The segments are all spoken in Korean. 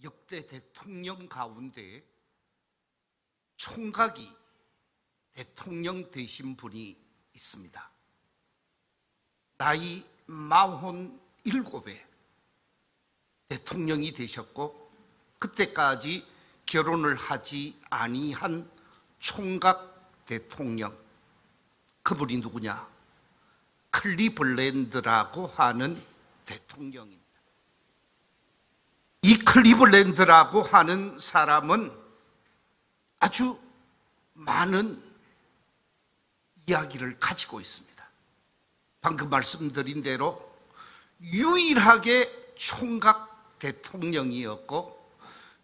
역대 대통령 가운데 총각이 대통령 되신 분이 있습니다. 나이 47에 대통령이 되셨고 그때까지 결혼을 하지 아니한 총각 대통령, 그분이 누구냐? 클리블랜드라고 하는 대통령입니다. 이 클리블랜드라고 하는 사람은 아주 많은 이야기를 가지고 있습니다. 방금 말씀드린 대로 유일하게 총각 대통령이었고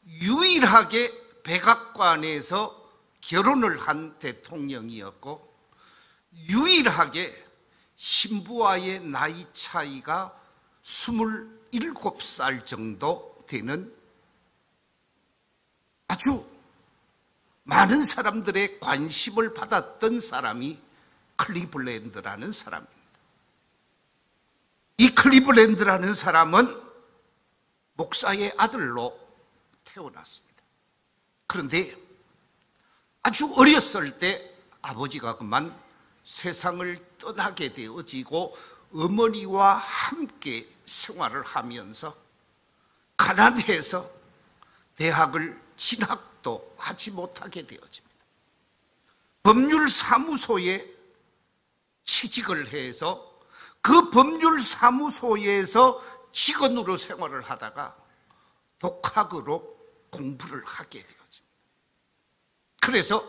유일하게 백악관에서 결혼을 한 대통령이었고 유일하게 신부와의 나이 차이가 27살 정도 되는 아주 많은 사람들의 관심을 받았던 사람이 클리블랜드라는 사람입니다. 이 클리블랜드라는 사람은 목사의 아들로 태어났습니다. 그런데 아주 어렸을 때 아버지가 그만 세상을 떠나게 되어지고 어머니와 함께 생활을 하면서 가난해서 대학을 진학도 하지 못하게 되어집니다. 법률사무소에 취직을 해서 그 법률사무소에서 직원으로 생활을 하다가 독학으로 공부를 하게 되어집니다. 그래서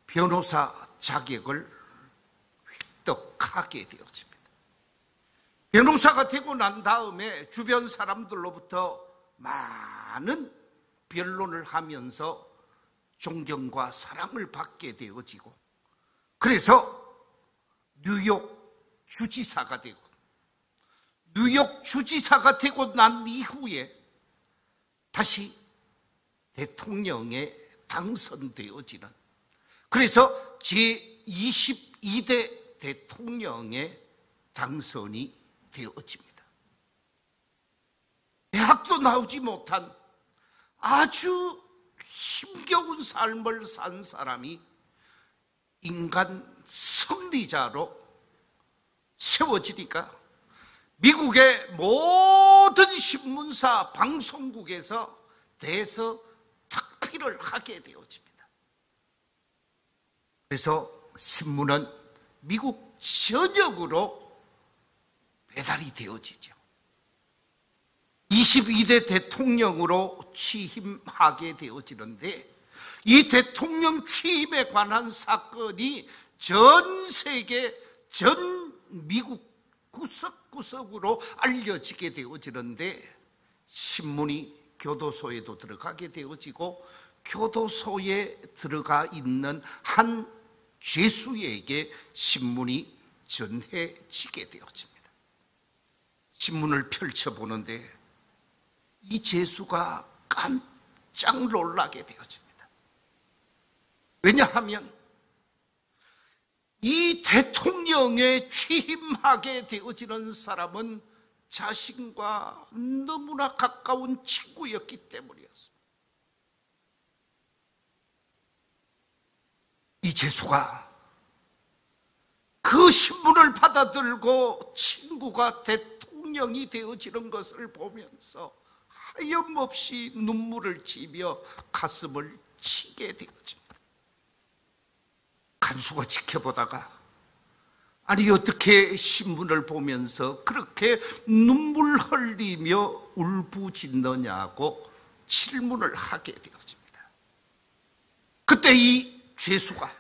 변호사 자격을 획득하게 되어집니다. 변호사가 되고 난 다음에 주변 사람들로부터 많은 변론을 하면서 존경과 사랑을 받게 되어지고 그래서 뉴욕 주지사가 되고 뉴욕 주지사가 되고 난 이후에 다시 대통령에 당선되어지는 그래서 제22대 대통령에 당선이 되어집니다. 대학도 나오지 못한 아주 힘겨운 삶을 산 사람이 인간 승리자로 세워지니까 미국의 모든 신문사, 방송국에서 대서특필을 하게 되어집니다. 그래서 신문은 미국 전역으로 배달이 되어지죠. 22대 대통령으로 취임하게 되어지는데 이 대통령 취임에 관한 사건이 전 세계, 전 미국 구석구석으로 알려지게 되어지는데 신문이 교도소에도 들어가게 되어지고 교도소에 들어가 있는 한 죄수에게 신문이 전해지게 되어집니다. 신문을 펼쳐보는데 이 죄수가 깜짝 놀라게 되어집니다. 왜냐하면 이 대통령에 취임하게 되어지는 사람은 자신과 너무나 가까운 친구였기 때문이었습니다. 이 죄수가 그 신문을 받아들고 친구가 대통령이 되어지는 것을 보면서 하염없이 눈물을 지며 가슴을 치게 되어집니다. 간수가 지켜보다가 아니 어떻게 신문을 보면서 그렇게 눈물 흘리며 울부짖느냐고 질문을 하게 되어집니다. 그때 이 죄수가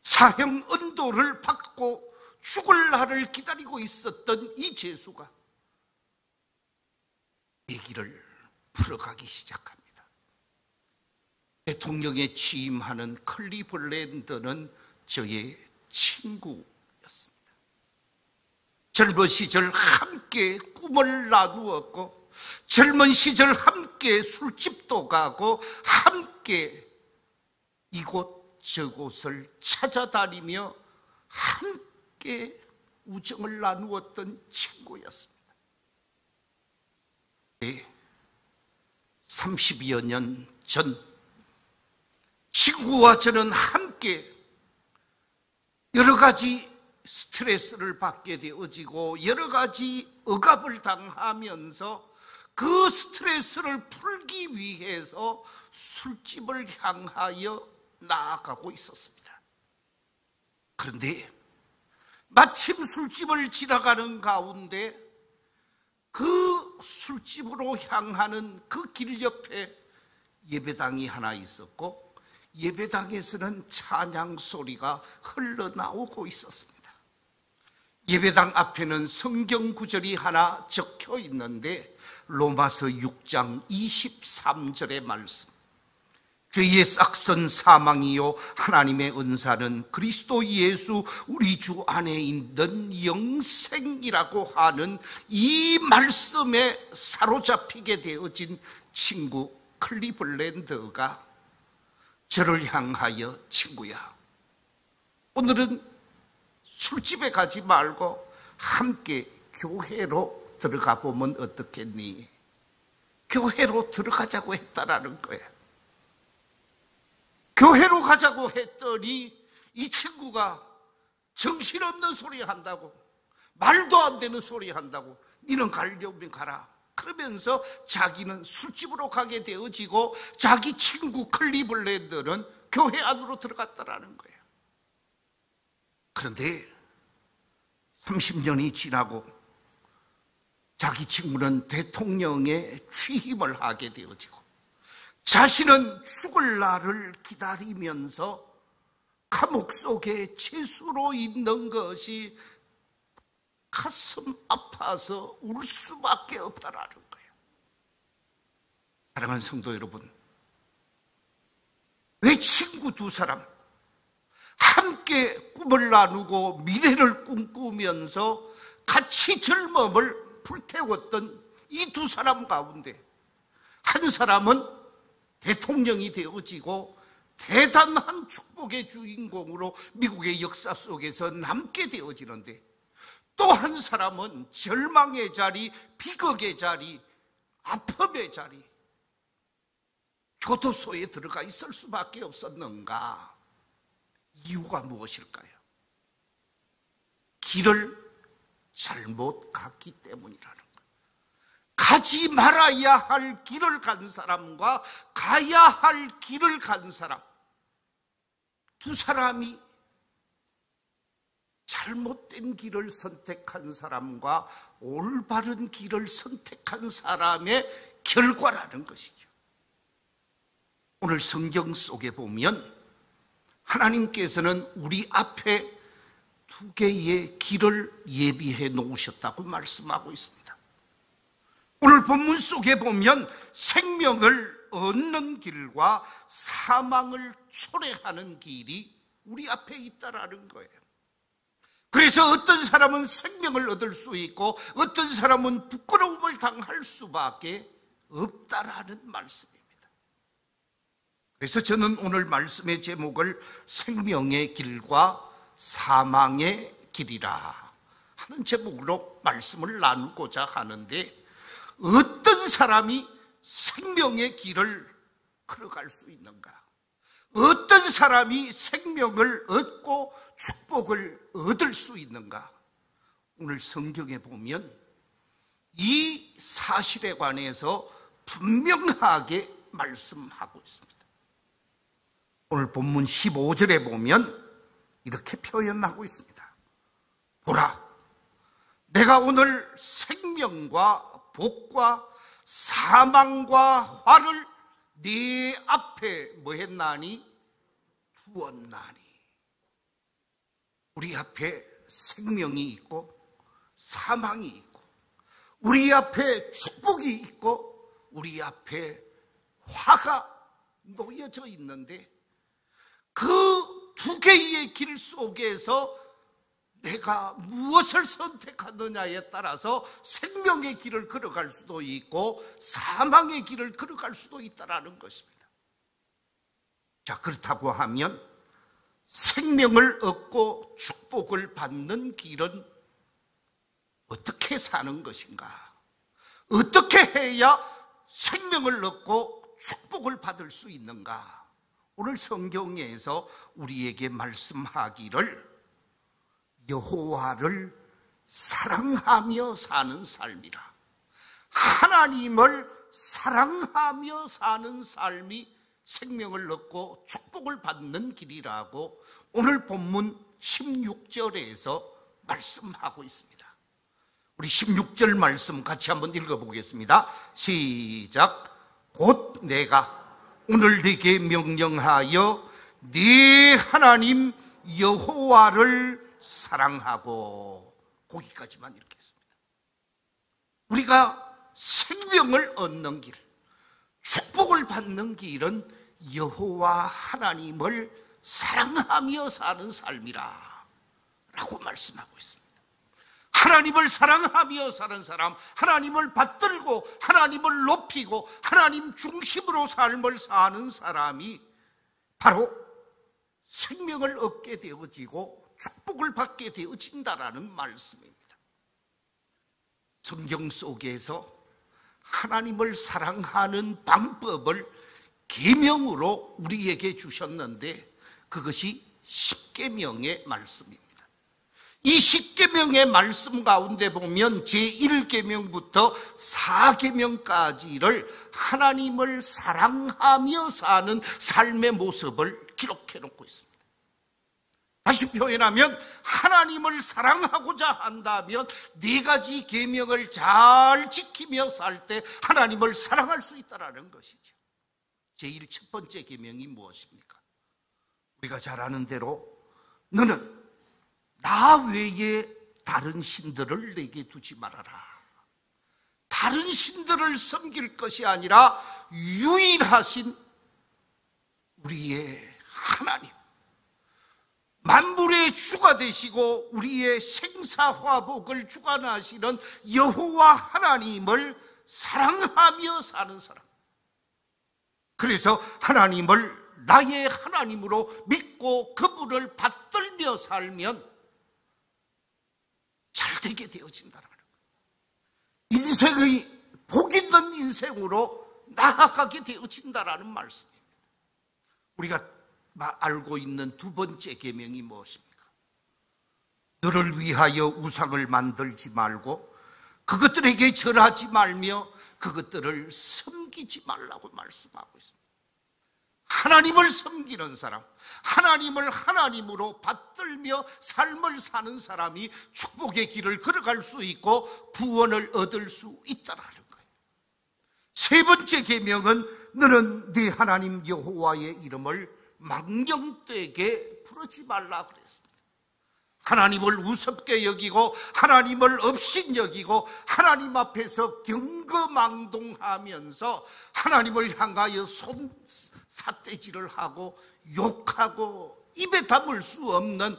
사형 언도를 받고 죽을 날을 기다리고 있었던 이 죄수가 얘기를 풀어가기 시작합니다. 대통령에 취임하는 클리블랜드는 저의 친구였습니다. 젊은 시절 함께 꿈을 나누었고 젊은 시절 함께 술집도 가고 함께 이곳 저곳을 찾아다니며 함께 우정을 나누었던 친구였습니다. 네, 30여 년 전 친구와 저는 함께 여러 가지 스트레스를 받게 되어지고 여러 가지 억압을 당하면서 그 스트레스를 풀기 위해서 술집을 향하여 나아가고 있었습니다. 그런데 마침 술집을 지나가는 가운데 그 술집으로 향하는 그 길 옆에 예배당이 하나 있었고 예배당에서는 찬양 소리가 흘러나오고 있었습니다. 예배당 앞에는 성경 구절이 하나 적혀 있는데 로마서 6장 23절의 말씀, 죄의 싹선 사망이요 하나님의 은사는 그리스도 예수 우리 주 안에 있는 영생이라고 하는 이 말씀에 사로잡히게 되어진 친구 클리블랜드가 저를 향하여 친구야, 오늘은 술집에 가지 말고 함께 교회로 들어가 보면 어떻겠니? 교회로 들어가자고 했다라는 거야. 교회로 가자고 했더니 이 친구가 정신없는 소리 한다고, 말도 안 되는 소리 한다고, 니는 가려면 가라 그러면서 자기는 술집으로 가게 되어지고 자기 친구 클리블랜드는 교회 안으로 들어갔다라는 거예요. 그런데 30년이 지나고 자기 친구는 대통령에 취임을 하게 되어지고 자신은 죽을 날을 기다리면서 감옥 속에 죄수로 있는 것이 가슴 아파서 울 수밖에 없다라는 거예요. 사랑하는 성도 여러분, 왜 친구 두 사람 함께 꿈을 나누고 미래를 꿈꾸면서 같이 젊음을 불태웠던 이 두 사람 가운데 한 사람은 대통령이 되어지고 대단한 축복의 주인공으로 미국의 역사 속에서 남게 되어지는데, 또 한 사람은 절망의 자리, 비극의 자리, 아픔의 자리, 교도소에 들어가 있을 수밖에 없었는가? 이유가 무엇일까요? 길을 잘못 갔기 때문이라는 거예요. 가지 말아야 할 길을 간 사람과 가야 할 길을 간 사람, 두 사람이 잘못된 길을 선택한 사람과 올바른 길을 선택한 사람의 결과라는 것이죠. 오늘 성경 속에 보면 하나님께서는 우리 앞에 두 개의 길을 예비해 놓으셨다고 말씀하고 있습니다. 오늘 본문 속에 보면 생명을 얻는 길과 사망을 초래하는 길이 우리 앞에 있다라는 거예요. 그래서 어떤 사람은 생명을 얻을 수 있고 어떤 사람은 부끄러움을 당할 수밖에 없다라는 말씀입니다. 그래서 저는 오늘 말씀의 제목을 생명의 길과 사망의 길이라 하는 제목으로 말씀을 나누고자 하는데, 어떤 사람이 생명의 길을 걸어갈 수 있는가? 어떤 사람이 생명을 얻고 축복을 얻을 수 있는가? 오늘 성경에 보면 이 사실에 관해서 분명하게 말씀하고 있습니다. 오늘 본문 15절에 보면 이렇게 표현하고 있습니다. 보라, 내가 오늘 생명과 복과 사망과 화를 네 앞에 뭐 했나니? 두었나니. 우리 앞에 생명이 있고 사망이 있고 우리 앞에 축복이 있고 우리 앞에 화가 놓여져 있는데, 그 두 개의 길 속에서 내가 무엇을 선택하느냐에 따라서 생명의 길을 걸어갈 수도 있고 사망의 길을 걸어갈 수도 있다는 것입니다. 자, 그렇다고 하면 생명을 얻고 축복을 받는 길은 어떻게 사는 것인가? 어떻게 해야 생명을 얻고 축복을 받을 수 있는가? 오늘 성경에서 우리에게 말씀하기를 여호와를 사랑하며 사는 삶이라. 하나님을 사랑하며 사는 삶이 생명을 얻고 축복을 받는 길이라고 오늘 본문 16절에서 말씀하고 있습니다. 우리 16절 말씀 같이 한번 읽어보겠습니다. 시작. 곧 내가 오늘 네게 명령하여 네 하나님 여호와를 사랑하고, 거기까지만 읽겠습니다. 우리가 생명을 얻는 길, 축복을 받는 길은 여호와 하나님을 사랑하며 사는 삶이라 라고 말씀하고 있습니다. 하나님을 사랑하며 사는 사람, 하나님을 받들고 하나님을 높이고 하나님 중심으로 삶을 사는 사람이 바로 생명을 얻게 되어지고 축복을 받게 되어진다라는 말씀입니다. 성경 속에서 하나님을 사랑하는 방법을 계명으로 우리에게 주셨는데 그것이 십계명의 말씀입니다. 이 십계명의 말씀 가운데 보면 제1계명부터 4계명까지를 하나님을 사랑하며 사는 삶의 모습을 기록해 놓고 있습니다. 다시 표현하면 하나님을 사랑하고자 한다면 4가지 계명을 잘 지키며 살 때 하나님을 사랑할 수 있다는 것이죠. 제일 첫 번째 계명이 무엇입니까? 우리가 잘 아는 대로 너는 나 외에 다른 신들을 내게 두지 말아라. 다른 신들을 섬길 것이 아니라 유일하신 우리의 하나님, 만물의 주가 되시고 우리의 생사화복을 주관하시는 여호와 하나님을 사랑하며 사는 사람, 그래서 하나님을 나의 하나님으로 믿고 그분을 받들며 살면 잘 되게 되어진다는 거예요. 인생의 복 있는 인생으로 나아가게 되어진다는 말씀입니다. 우리가 알고 있는 두 번째 계명이 무엇입니까? 너를 위하여 우상을 만들지 말고 그것들에게 절하지 말며 그것들을 섬기지 말라고 말씀하고 있습니다. 하나님을 섬기는 사람, 하나님을 하나님으로 받들며 삶을 사는 사람이 축복의 길을 걸어갈 수 있고 구원을 얻을 수 있다는 거예요. 세 번째 계명은 너는 네 하나님 여호와의 이름을 망령되게 부르지 말라 그랬습니다. 하나님을 우습게 여기고 하나님을 업신여기고 하나님 앞에서 경거망동하면서 하나님을 향하여 삿대질을 하고 욕하고 입에 담을 수 없는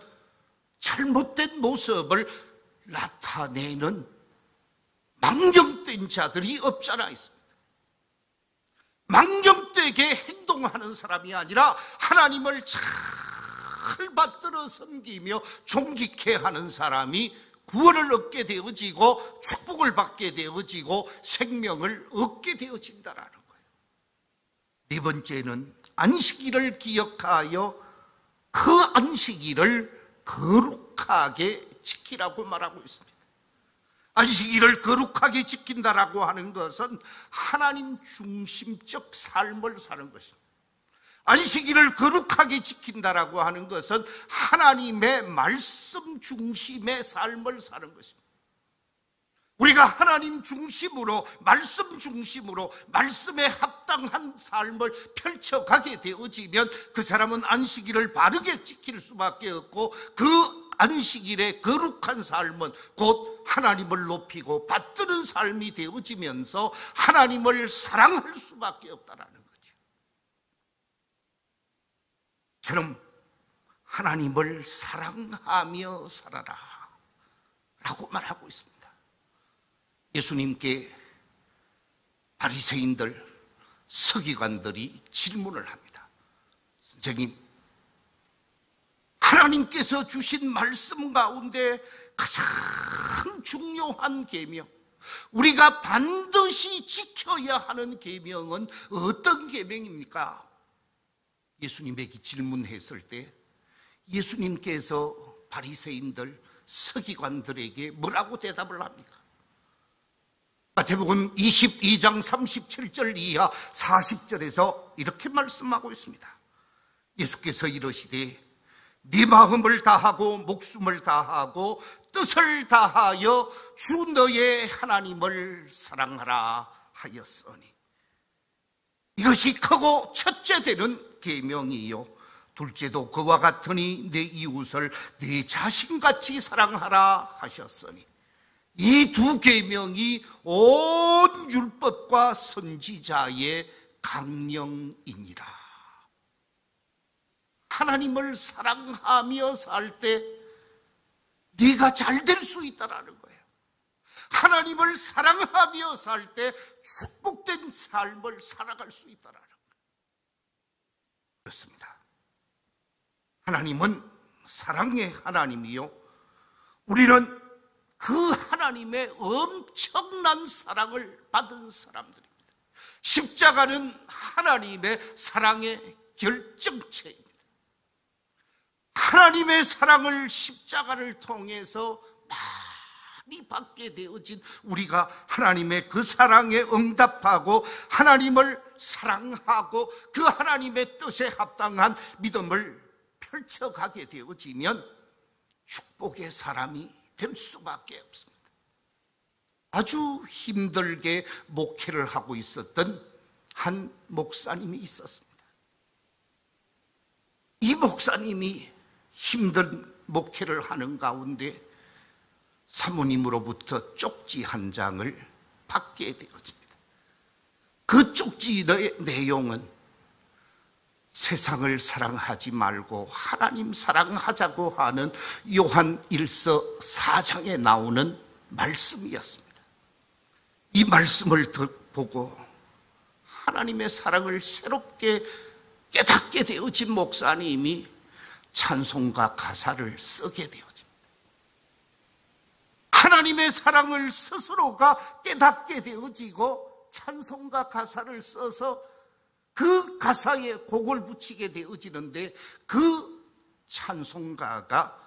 잘못된 모습을 나타내는 망령된 자들이 없잖아 있습니다. 망령되게 행동하는 사람이 아니라 하나님을 잘 받들어 섬기며 존귀케 하는 사람이 구원을 얻게 되어지고 축복을 받게 되어지고 생명을 얻게 되어진다라는 거예요. 네 번째는 안식일을 기억하여 그 안식일을 거룩하게 지키라고 말하고 있습니다. 안식일을 거룩하게 지킨다라고 하는 것은 하나님 중심적 삶을 사는 것입니다. 안식일을 거룩하게 지킨다라고 하는 것은 하나님의 말씀 중심의 삶을 사는 것입니다. 우리가 하나님 중심으로, 말씀 중심으로, 말씀에 합당한 삶을 펼쳐가게 되어지면 그 사람은 안식일을 바르게 지킬 수밖에 없고 그 안식일의 거룩한 삶은 곧 하나님을 높이고 받드는 삶이 되어지면서 하나님을 사랑할 수밖에 없다는 거죠. 저는 하나님을 사랑하며 살아라 라고 말하고 있습니다. 예수님께 바리새인들, 서기관들이 질문을 합니다. 선생님, 하나님께서 주신 말씀 가운데 가장 중요한 계명, 우리가 반드시 지켜야 하는 계명은 어떤 계명입니까? 예수님에게 질문했을 때 예수님께서 바리새인들, 서기관들에게 뭐라고 대답을 합니까? 마태복음 22장 37절 이하 40절에서 이렇게 말씀하고 있습니다. 예수께서 이르시되 네 마음을 다하고 목숨을 다하고 뜻을 다하여 주 너의 하나님을 사랑하라 하였으니 이것이 크고 첫째 되는 계명이요 둘째도 그와 같으니 내 이웃을 네 자신같이 사랑하라 하셨으니 이 두 계명이 온 율법과 선지자의 강령이니라. 하나님을 사랑하며 살 때 네가 잘 될 수 있다라는 거예요. 하나님을 사랑하며 살 때 축복된 삶을 살아갈 수 있다라는 거예요. 그렇습니다. 하나님은 사랑의 하나님이요 우리는 그 하나님의 엄청난 사랑을 받은 사람들입니다. 십자가는 하나님의 사랑의 결정체입니다. 하나님의 사랑을 십자가를 통해서 많이 받게 되어진 우리가 하나님의 그 사랑에 응답하고 하나님을 사랑하고 그 하나님의 뜻에 합당한 믿음을 펼쳐가게 되어지면 축복의 사람이 될 수밖에 없습니다. 아주 힘들게 목회를 하고 있었던 한 목사님이 있었습니다. 이 목사님이 힘든 목회를 하는 가운데 사모님으로부터 쪽지 한 장을 받게 되어집니다. 그 쪽지의 내용은 세상을 사랑하지 말고 하나님 사랑하자고 하는 요한 1서 4장에 나오는 말씀이었습니다. 이 말씀을 보고 하나님의 사랑을 새롭게 깨닫게 되어진 목사님이 찬송가 가사를 쓰게 되어집니다. 하나님의 사랑을 스스로가 깨닫게 되어지고 찬송가 가사를 써서 그 가사에 곡을 붙이게 되어지는데 그 찬송가가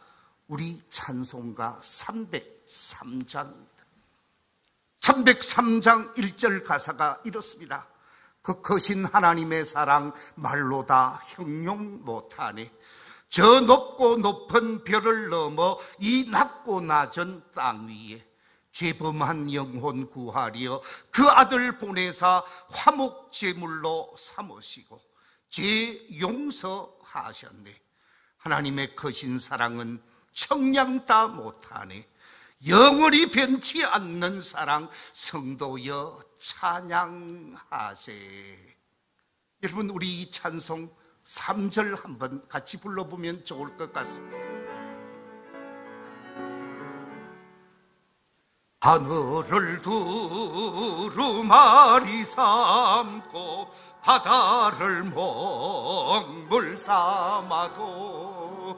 우리 찬송가 303장입니다. 303장 1절 가사가 이렇습니다. 그 크신 하나님의 사랑 말로 다 형용 못하네. 저 높고 높은 별을 넘어 이 낮고 낮은 땅 위에 죄범한 영혼 구하려 그 아들 보내사 화목 제물로 삼으시고 죄 용서하셨네. 하나님의 크신 사랑은 청량 다 못하네. 영원히 변치 않는 사랑 성도여 찬양하세. 여러분 우리 이 찬송 3절 한번 같이 불러보면 좋을 것 같습니다. 하늘을 두루마리 삼고 바다를 먹물 삼아도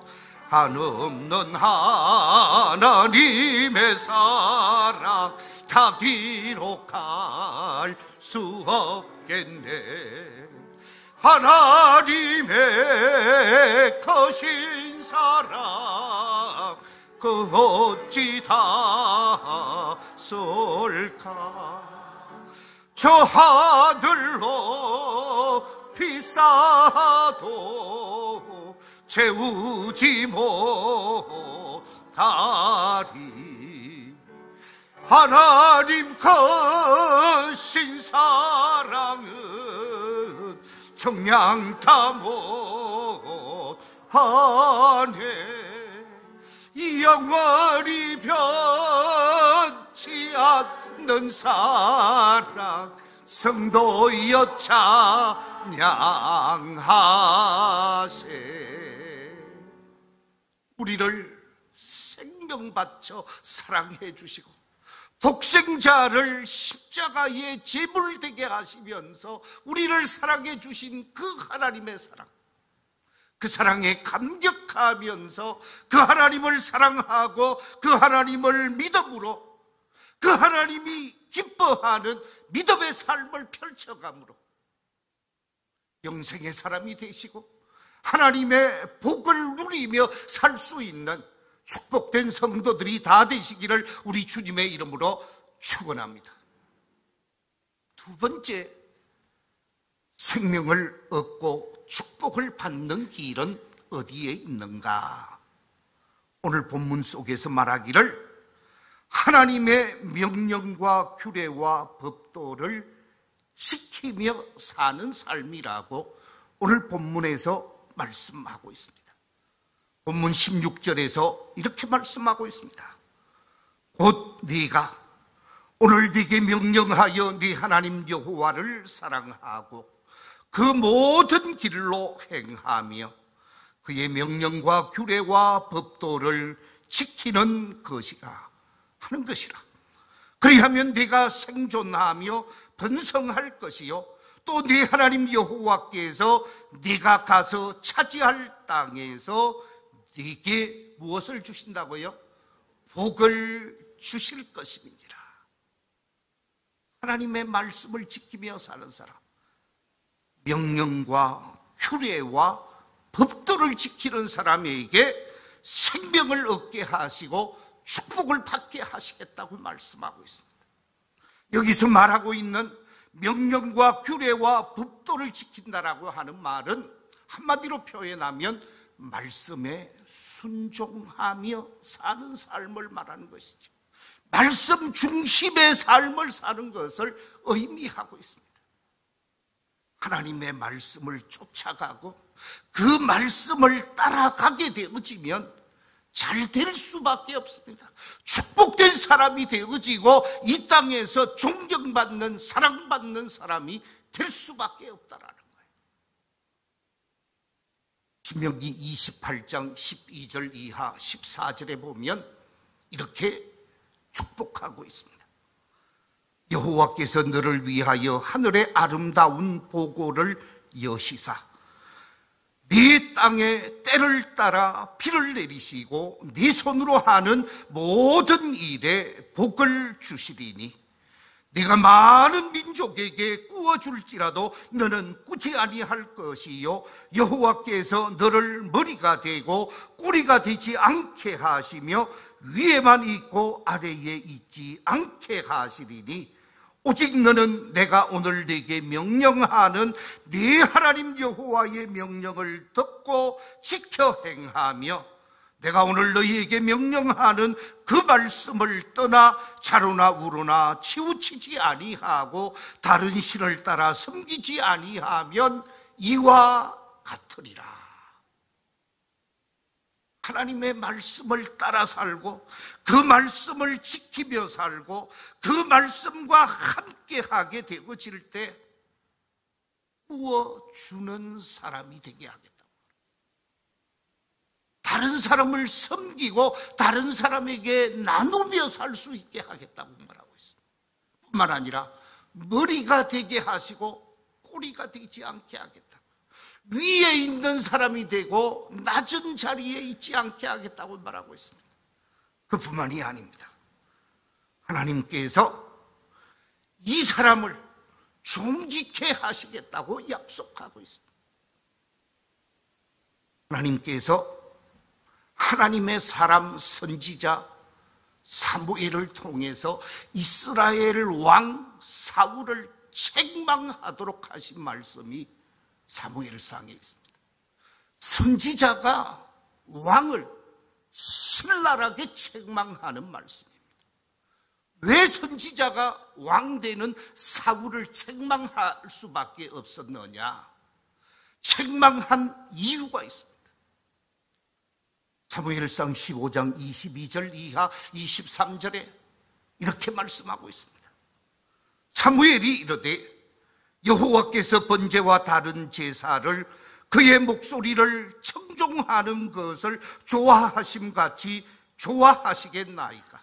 한없는 하나님의 사랑 다 기록할 수 없겠네. 하나님의 크신 사랑 그 어찌 다 쏠까. 저 하늘로 비싸도 채우지 못하리. 하나님 크신 사랑은 청량 다 못하네. 영원히 변치 않는 사랑 성도여 찬양하세. 우리를 생명 바쳐 사랑해 주시고 독생자를 십자가에 제물되게 하시면서 우리를 사랑해 주신 그 하나님의 사랑, 그 사랑에 감격하면서 그 하나님을 사랑하고 그 하나님을 믿음으로 그 하나님이 기뻐하는 믿음의 삶을 펼쳐감으로 영생의 사람이 되시고 하나님의 복을 누리며 살 수 있는 축복된 성도들이 다 되시기를 우리 주님의 이름으로 축원합니다. 두 번째, 생명을 얻고 축복을 받는 길은 어디에 있는가? 오늘 본문 속에서 말하기를 하나님의 명령과 규례와 법도를 지키며 사는 삶이라고 오늘 본문에서 말씀하고 있습니다. 본문 16절에서 이렇게 말씀하고 있습니다. 곧 네가 오늘 네게 명령하여 네 하나님 여호와를 사랑하고 그 모든 길로 행하며 그의 명령과 규례와 법도를 지키는 것이라 하는 것이라. 그리하면 네가 생존하며 번성할 것이요 또 네 하나님 여호와께서 네가 가서 차지할 땅에서 네게 무엇을 주신다고요? 복을 주실 것임이니라. 하나님의 말씀을 지키며 사는 사람, 명령과 규례와 법도를 지키는 사람에게 생명을 얻게 하시고 축복을 받게 하시겠다고 말씀하고 있습니다. 여기서 말하고 있는 명령과 규례와 법도를 지킨다라고 하는 말은 한마디로 표현하면 말씀에 순종하며 사는 삶을 말하는 것이죠. 말씀 중심의 삶을 사는 것을 의미하고 있습니다. 하나님의 말씀을 쫓아가고 그 말씀을 따라가게 되어지면 잘 될 수밖에 없습니다. 축복된 사람이 되어지고 이 땅에서 존경받는, 사랑받는 사람이 될 수밖에 없다라는 거예요. 신명기 28장 12절 이하 14절에 보면 이렇게 축복하고 있습니다. 여호와께서 너를 위하여 하늘의 아름다운 보고를 여시사 네 땅에 때를 따라 비를 내리시고 네 손으로 하는 모든 일에 복을 주시리니 네가 많은 민족에게 구워줄지라도 너는 꾸지 아니할 것이요 여호와께서 너를 머리가 되고 꼬리가 되지 않게 하시며 위에만 있고 아래에 있지 않게 하시리니 오직 너는 내가 오늘 네게 명령하는 네 하나님 여호와의 명령을 듣고 지켜 행하며 내가 오늘 너희에게 명령하는 그 말씀을 떠나 좌로나 우로나 치우치지 아니하고 다른 신을 따라 섬기지 아니하면 이와 같으리라. 하나님의 말씀을 따라 살고 그 말씀을 지키며 살고 그 말씀과 함께하게 되어질 때 구워주는 사람이 되게 하겠다. 다른 사람을 섬기고 다른 사람에게 나누며 살 수 있게 하겠다고 말하고 있습니다. 뿐만 아니라 머리가 되게 하시고 꼬리가 되지 않게 하겠다. 위에 있는 사람이 되고 낮은 자리에 있지 않게 하겠다고 말하고 있습니다. 그뿐만이 아닙니다. 하나님께서 이 사람을 존귀케 하시겠다고 약속하고 있습니다. 하나님께서 하나님의 사람 선지자 사무엘을 통해서 이스라엘 왕 사울을 책망하도록 하신 말씀이 사무엘상에 있습니다. 선지자가 왕을 신랄하게 책망하는 말씀입니다. 왜 선지자가 왕되는 사울을 책망할 수밖에 없었느냐? 책망한 이유가 있습니다. 사무엘상 15장 22절 이하 23절에 이렇게 말씀하고 있습니다. 사무엘이 이르되 여호와께서 번제와 다른 제사를 그의 목소리를 청종하는 것을 좋아하심같이 좋아하시겠나이까?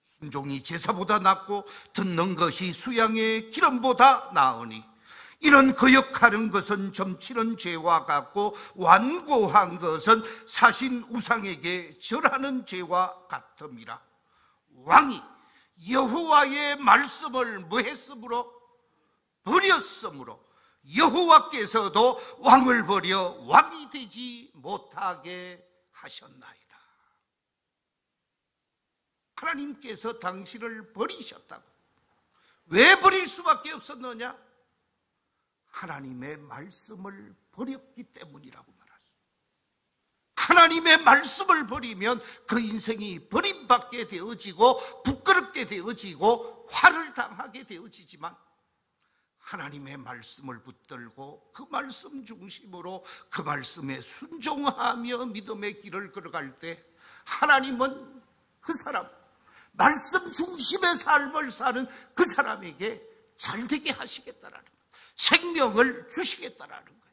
순종이 제사보다 낫고 듣는 것이 수양의 기름보다 나으니 이런 거역하는 것은 점치는 죄와 같고 완고한 것은 사신 우상에게 절하는 죄와 같음이라. 왕이 여호와의 말씀을 뭐 했으므로? 버렸으므로 여호와께서도 왕을 버려 왕이 되지 못하게 하셨나이다. 하나님께서 당신을 버리셨다고. 왜 버릴 수밖에 없었느냐? 하나님의 말씀을 버렸기 때문이라고 말합니다. 하나님의 말씀을 버리면 그 인생이 버림받게 되어지고 부끄럽게 되어지고 화를 당하게 되어지지만, 하나님의 말씀을 붙들고 그 말씀 중심으로 그 말씀에 순종하며 믿음의 길을 걸어갈 때 하나님은 그 사람, 말씀 중심의 삶을 사는 그 사람에게 잘되게 하시겠다라는 거예요. 생명을 주시겠다라는 거예요.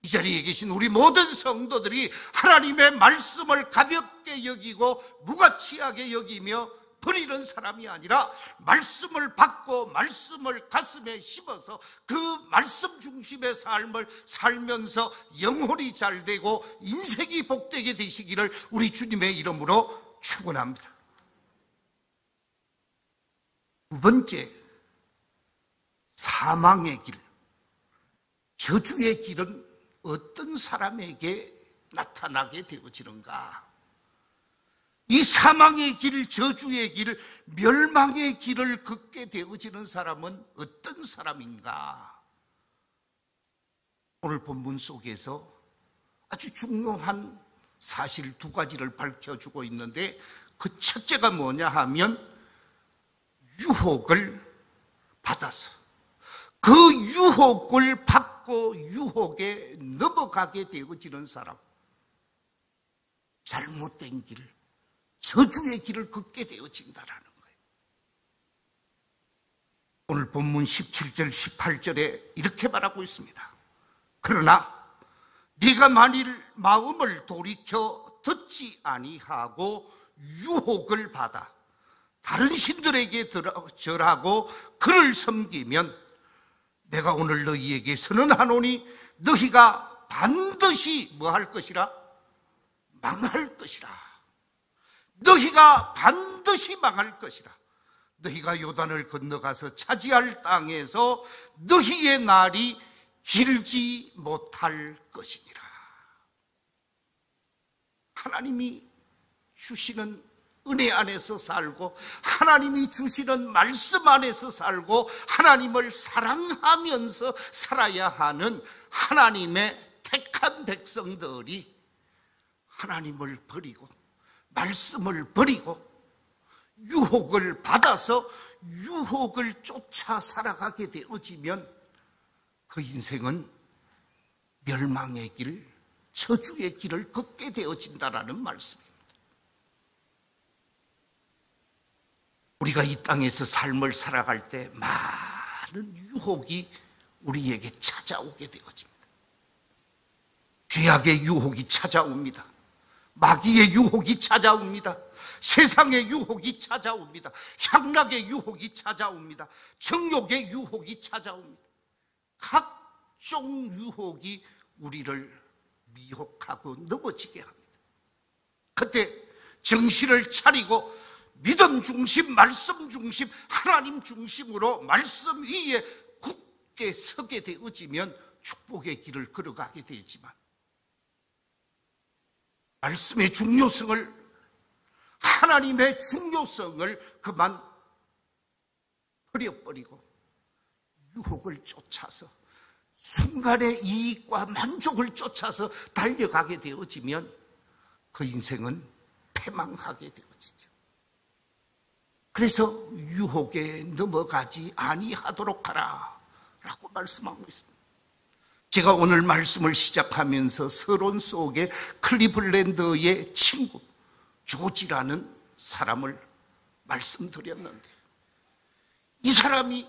이 자리에 계신 우리 모든 성도들이 하나님의 말씀을 가볍게 여기고 무가치하게 여기며 버리는 사람이 아니라 말씀을 받고 말씀을 가슴에 심어서 그 말씀 중심의 삶을 살면서 영혼이 잘되고 인생이 복되게 되시기를 우리 주님의 이름으로 축원합니다. 두 번째, 사망의 길, 저주의 길은 어떤 사람에게 나타나게 되어지는가? 이 사망의 길, 저주의 길, 멸망의 길을 걷게 되어지는 사람은 어떤 사람인가? 오늘 본문 속에서 아주 중요한 사실 두 가지를 밝혀주고 있는데, 그 첫째가 뭐냐 하면 유혹을 받아서 그 유혹을 받고 유혹에 넘어가게 되어지는 사람, 잘못된 길, 저주의 길을 걷게 되어진다라는 거예요. 오늘 본문 17절 18절에 이렇게 말하고 있습니다. 그러나 네가 만일 마음을 돌이켜 듣지 아니하고 유혹을 받아 다른 신들에게 절하고 그를 섬기면 내가 오늘 너희에게 선언하노니 너희가 반드시 뭐 할 것이라? 망할 것이라. 너희가 반드시 망할 것이라. 너희가 요단을 건너가서 차지할 땅에서 너희의 날이 길지 못할 것이니라. 하나님이 주시는 은혜 안에서 살고 하나님이 주시는 말씀 안에서 살고 하나님을 사랑하면서 살아야 하는 하나님의 택한 백성들이 하나님을 버리고 말씀을 버리고 유혹을 받아서 유혹을 쫓아 살아가게 되어지면 그 인생은 멸망의 길, 저주의 길을 걷게 되어진다라는 말씀입니다. 우리가 이 땅에서 삶을 살아갈 때 많은 유혹이 우리에게 찾아오게 되어집니다. 죄악의 유혹이 찾아옵니다. 마귀의 유혹이 찾아옵니다. 세상의 유혹이 찾아옵니다. 향락의 유혹이 찾아옵니다. 정욕의 유혹이 찾아옵니다. 각종 유혹이 우리를 미혹하고 넘어지게 합니다. 그때 정신을 차리고 믿음 중심, 말씀 중심, 하나님 중심으로 말씀 위에 굳게 서게 되어지면 축복의 길을 걸어가게 되지만, 말씀의 중요성을, 하나님의 중요성을 그만 버려버리고 유혹을 쫓아서 순간의 이익과 만족을 쫓아서 달려가게 되어지면 그 인생은 패망하게 되어지죠. 그래서 유혹에 넘어가지 아니하도록 하라 라고 말씀하고 있습니다. 제가 오늘 말씀을 시작하면서 서론 속에 클리블랜드의 친구 조지라는 사람을 말씀드렸는데, 이 사람이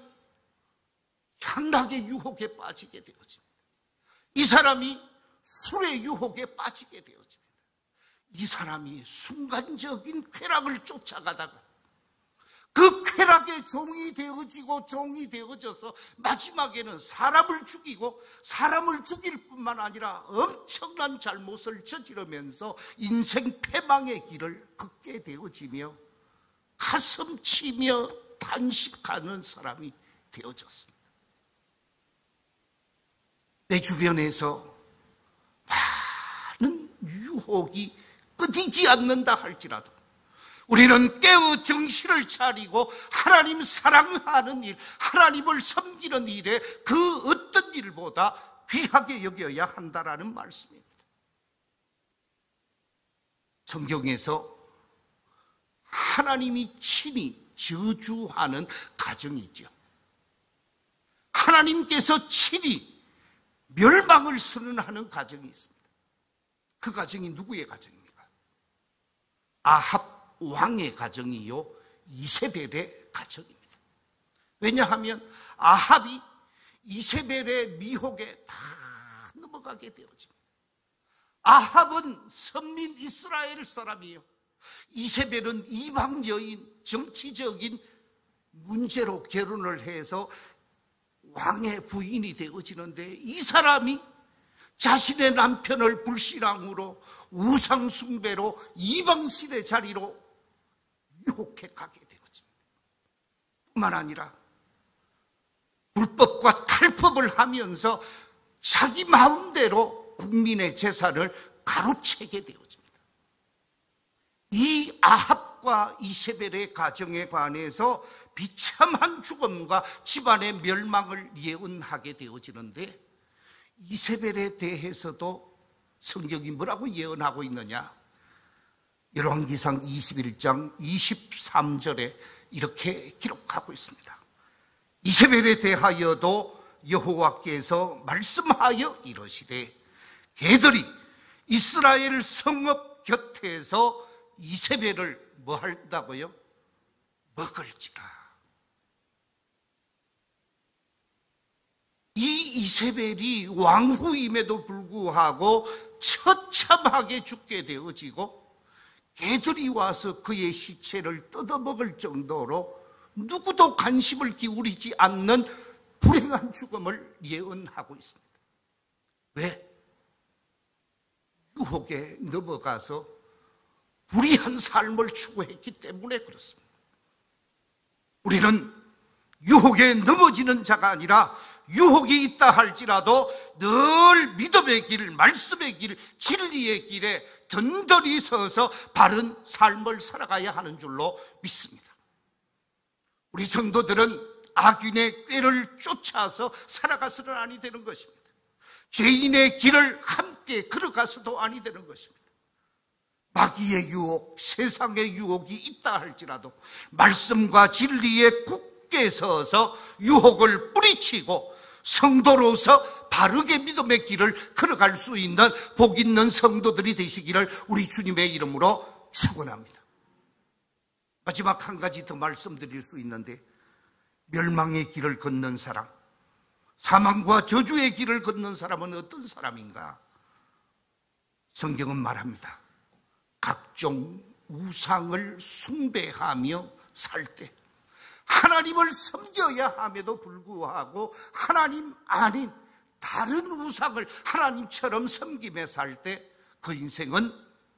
향락의 유혹에 빠지게 되어집니다. 이 사람이 술의 유혹에 빠지게 되어집니다. 이 사람이 순간적인 쾌락을 쫓아가다가 그 쾌락의 종이 되어지고 종이 되어져서 마지막에는 사람을 죽이고 사람을 죽일 뿐만 아니라 엄청난 잘못을 저지르면서 인생 패망의 길을 걷게 되어지며 가슴 치며 단식하는 사람이 되어졌습니다. 내 주변에서 많은 유혹이 끊이지 않는다 할지라도 우리는 깨어 정신을 차리고 하나님 사랑하는 일, 하나님을 섬기는 일에 그 어떤 일보다 귀하게 여겨야 한다라는 말씀입니다. 성경에서 하나님이 친히 저주하는 가정이 있죠. 하나님께서 친히 멸망을 선언하는 가정이 있습니다. 그 가정이 누구의 가정입니까? 아합 왕의 가정이요, 이세벨의 가정입니다. 왜냐하면 아합이 이세벨의 미혹에 다 넘어가게 되어집니다. 아합은 선민 이스라엘 사람이요, 이세벨은 이방 여인, 정치적인 문제로 결혼을 해서 왕의 부인이 되어지는데, 이 사람이 자신의 남편을 불신앙으로 우상 숭배로 이방신의 자리로 유혹해 가게 되어집니다. 뿐만 아니라 불법과 탈법을 하면서 자기 마음대로 국민의 재산을 가로채게 되어집니다. 이 아합과 이세벨의 가정에 관해서 비참한 죽음과 집안의 멸망을 예언하게 되어지는데, 이세벨에 대해서도 성경이 뭐라고 예언하고 있느냐? 열왕기상 21장 23절에 이렇게 기록하고 있습니다. 이세벨에 대하여도 여호와께서 말씀하여 이르시되, 개들이 이스라엘 성읍 곁에서 이세벨을 뭐 한다고요? 먹을지라. 이 이세벨이 왕후임에도 불구하고 처참하게 죽게 되어지고, 개들이 와서 그의 시체를 뜯어먹을 정도로 누구도 관심을 기울이지 않는 불행한 죽음을 예언하고 있습니다. 왜? 유혹에 넘어가서 불의한 삶을 추구했기 때문에 그렇습니다. 우리는 유혹에 넘어지는 자가 아니라 유혹이 있다 할지라도 늘 믿음의 길, 말씀의 길, 진리의 길에 든든히 서서 바른 삶을 살아가야 하는 줄로 믿습니다. 우리 성도들은 악인의 꾀를 쫓아서 살아가서는 아니 되는 것입니다. 죄인의 길을 함께 걸어가서도 아니 되는 것입니다. 마귀의 유혹, 세상의 유혹이 있다 할지라도 말씀과 진리에 굳게 서서 유혹을 뿌리치고 성도로서 바르게 믿음의 길을 걸어갈 수 있는 복 있는 성도들이 되시기를 우리 주님의 이름으로 축원합니다. 마지막 한 가지 더 말씀드릴 수 있는데, 멸망의 길을 걷는 사람, 사망과 저주의 길을 걷는 사람은 어떤 사람인가? 성경은 말합니다. 각종 우상을 숭배하며 살 때, 하나님을 섬겨야 함에도 불구하고 하나님 아닌 다른 우상을 하나님처럼 섬기며 살 때 그 인생은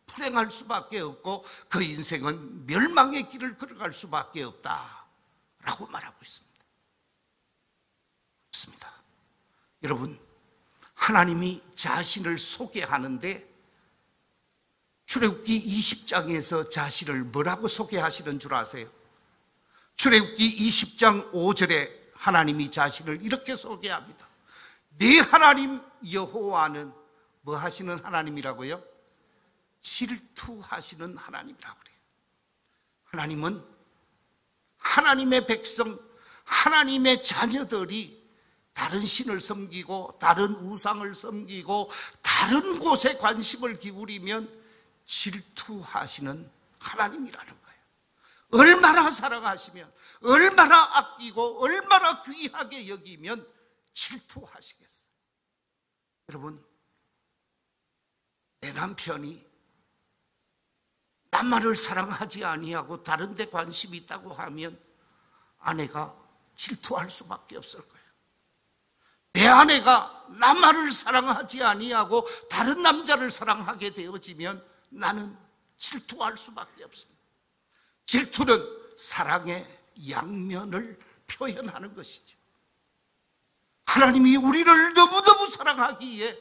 불행할 수밖에 없고 그 인생은 멸망의 길을 걸어갈 수밖에 없다라고 말하고 있습니다. 그렇습니다. 여러분, 하나님이 자신을 소개하는데 출애굽기 20장에서 자신을 뭐라고 소개하시는 줄 아세요? 출애굽기 20장 5절에 하나님이 자신을 이렇게 소개합니다. 네 하나님 여호와는 뭐 하시는 하나님이라고요? 질투하시는 하나님이라고 그래요. 하나님은 하나님의 백성, 하나님의 자녀들이 다른 신을 섬기고 다른 우상을 섬기고 다른 곳에 관심을 기울이면 질투하시는 하나님이라는 거예요. 얼마나 사랑하시면, 얼마나 아끼고 얼마나 귀하게 여기면 질투하시겠어요. 여러분, 내 남편이 나만을 사랑하지 아니하고 다른 데 관심이 있다고 하면 아내가 질투할 수밖에 없을 거예요. 내 아내가 나만을 사랑하지 아니하고 다른 남자를 사랑하게 되어지면 나는 질투할 수밖에 없습니다. 질투는 사랑의 양면을 표현하는 것이죠. 하나님이 우리를 너무너무 사랑하기에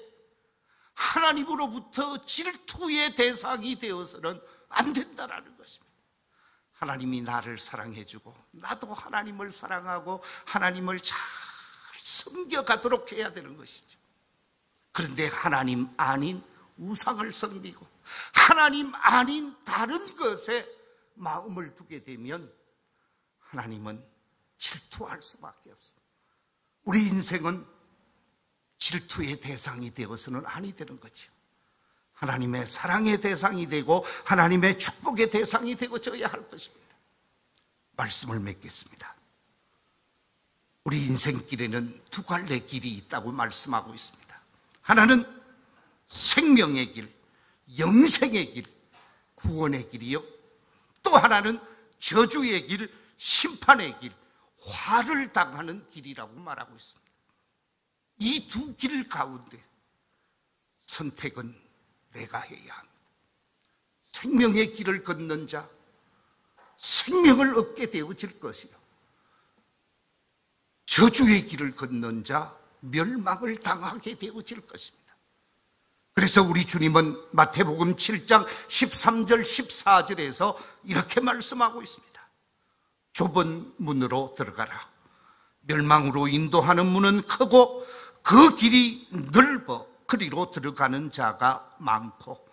하나님으로부터 질투의 대상이 되어서는 안 된다라는 것입니다. 하나님이 나를 사랑해주고 나도 하나님을 사랑하고 하나님을 잘 섬겨가도록 해야 되는 것이죠. 그런데 하나님 아닌 우상을 섬기고 하나님 아닌 다른 것에 마음을 두게 되면 하나님은 질투할 수밖에 없습니다. 우리 인생은 질투의 대상이 되어서는 아니 되는 거죠. 하나님의 사랑의 대상이 되고 하나님의 축복의 대상이 되어져야 할 것입니다. 말씀을 맺겠습니다. 우리 인생길에는 두 갈래 길이 있다고 말씀하고 있습니다. 하나는 생명의 길, 영생의 길, 구원의 길이요. 또 하나는 저주의 길, 심판의 길, 화를 당하는 길이라고 말하고 있습니다. 이 두 길 가운데 선택은 내가 해야 합니다. 생명의 길을 걷는 자, 생명을 얻게 되어질 것이요. 저주의 길을 걷는 자, 멸망을 당하게 되어질 것입니다. 그래서 우리 주님은 마태복음 7장 13절 14절에서 이렇게 말씀하고 있습니다. 좁은 문으로 들어가라. 멸망으로 인도하는 문은 크고 그 길이 넓어 그리로 들어가는 자가 많고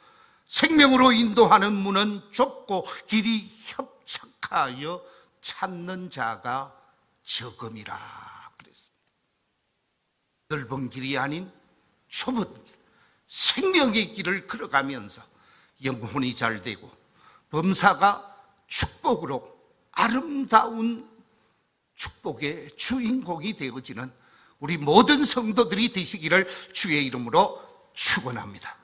생명으로 인도하는 문은 좁고 길이 협착하여 찾는 자가 적음이라 그랬습니다. 넓은 길이 아닌 좁은 길, 생명의 길을 걸어가면서 영혼이 잘 되고 범사가 축복으로 아름다운 축복의 주인공이 되어지는 우리 모든 성도들이 되시기를 주의 이름으로 축원합니다.